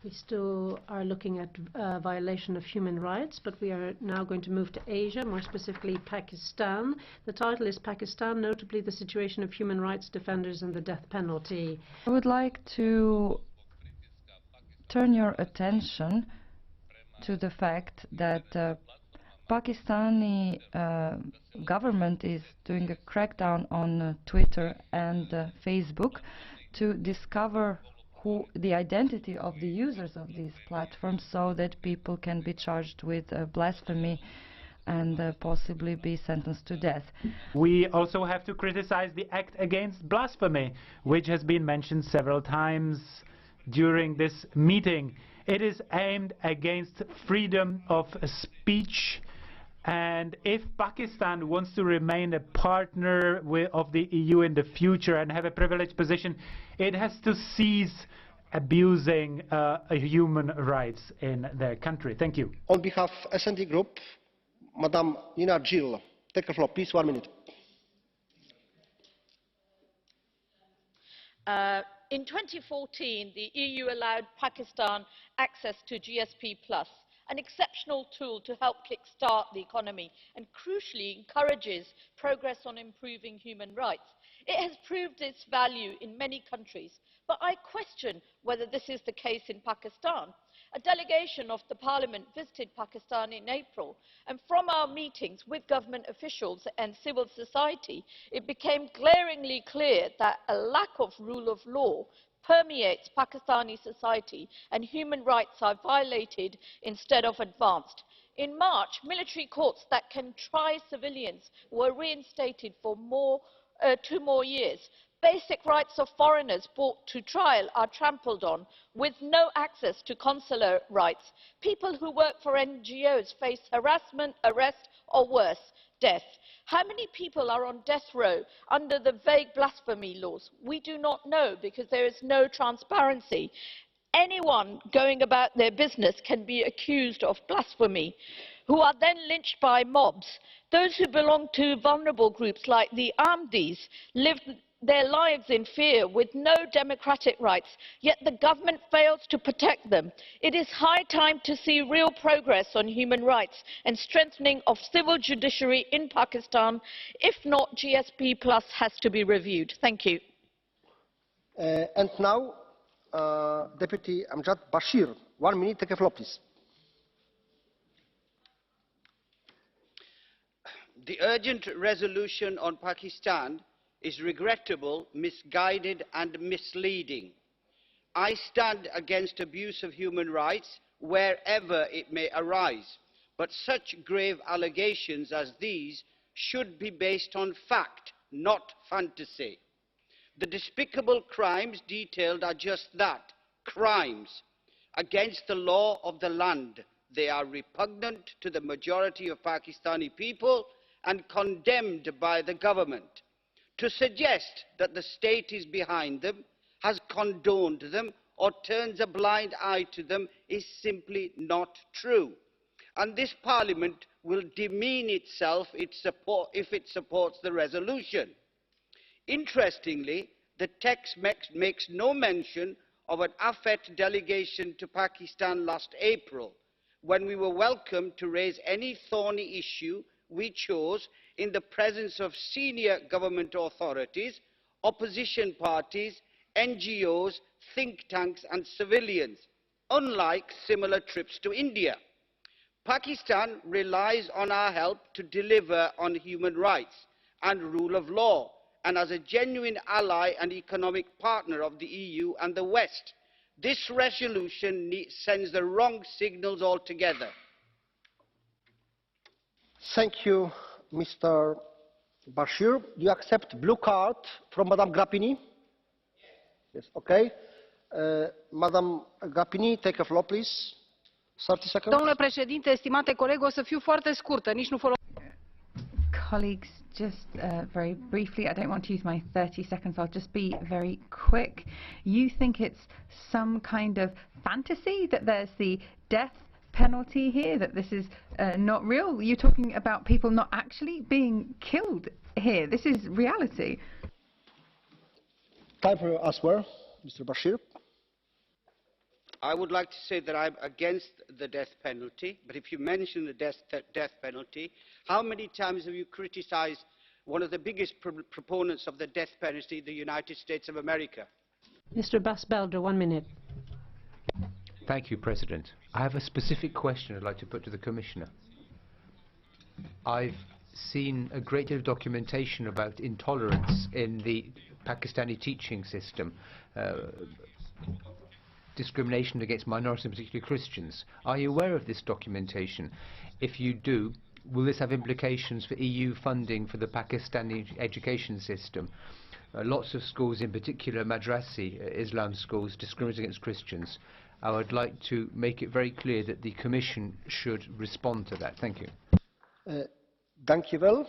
We still are looking at violation of human rights, but we are now going to move to Asia, more specifically Pakistan. The title is Pakistan, notably the situation of human rights defenders and the death penalty. I would like to turn your attention to the fact that Pakistani government is doing a crackdown on Twitter and Facebook to discover the identity of the users of these platforms so that people can be charged with blasphemy and possibly be sentenced to death. We also have to criticize the act against blasphemy, which has been mentioned several times during this meeting. It is aimed against freedom of speech, and if Pakistan wants to remain a partner of the EU in the future and have a privileged position, it has to cease abusing human rights in their country. Thank you. On behalf of S&D Group, Madam Nina Gill, take the floor, please, 1 minute. In 2014, the EU allowed Pakistan access to GSP+, an exceptional tool to help kickstart the economy and crucially encourages progress on improving human rights. It has proved its value in many countries, but I question whether this is the case in Pakistan. A delegation of the Parliament visited Pakistan in April, and from our meetings with government officials and civil society, it became glaringly clear that a lack of rule of law permeates Pakistani society and human rights are violated instead of advanced. In March, military courts that can try civilians were reinstated for 2 more years. Basic rights of foreigners brought to trial are trampled on, with no access to consular rights. People who work for NGOs face harassment, arrest, or worse, death. How many people are on death row under the vague blasphemy laws? We do not know because there is no transparency. Anyone going about their business can be accused of blasphemy, who are then lynched by mobs. Those who belong to vulnerable groups like the Ahmadis live their lives in fear with no democratic rights, yet the government fails to protect them. It is high time to see real progress on human rights and strengthening of civil judiciary in Pakistan. If not, GSP Plus has to be reviewed. Thank you. And now, Deputy Amjad Bashir, 1 minute, take a floor, please. The urgent resolution on Pakistan is regrettable, misguided and misleading. I stand against abuse of human rights wherever it may arise, but such grave allegations as these should be based on fact, not fantasy. The despicable crimes detailed are just that, crimes against the law of the land. They are repugnant to the majority of Pakistani people and condemned by the government. To suggest that the state is behind them, has condoned them, or turns a blind eye to them is simply not true. And this Parliament will demean itself if it supports the resolution. Interestingly, the text makes no mention of an AFET delegation to Pakistan last April, when we were welcome to raise any thorny issue we chose in the presence of senior government authorities, opposition parties, NGOs, think tanks and civilians, unlike similar trips to India. Pakistan relies on our help to deliver on human rights and rule of law, and as a genuine ally and economic partner of the EU and the West. This resolution sends the wrong signals altogether. Thank you, Mr. Bashir. Do you accept blue card from Madam Grappini? Yes, okay. Madam Grappini, take a floor, please. 30 seconds. Domnule președinte, stimate coleg, o să fiu foarte scurtă, nici nu folosesc. Colleagues, just very briefly, I don't want to use my 30 seconds, I'll just be very quick. You think it's some kind of fantasy that there's the death penalty here, that this is not real? You're talking about people not actually being killed here. This is reality. Time for your answer, Mr. Bashir. I would like to say that I'm against the death penalty, but if you mention the death penalty, how many times have you criticised one of the biggest proponents of the death penalty, the United States of America? Mr. Bas-Belder, 1 minute. Thank you, President. I have a specific question I'd like to put to the Commissioner. I've seen a great deal of documentation about intolerance in the Pakistani teaching system, discrimination against minorities, particularly Christians. Are you aware of this documentation? If you do, will this have implications for EU funding for the Pakistani education system? Lots of schools, in particular madrasi, Islam schools, discriminate against Christians. I would like to make it very clear that the Commission should respond to that. Thank you. Dank je wel.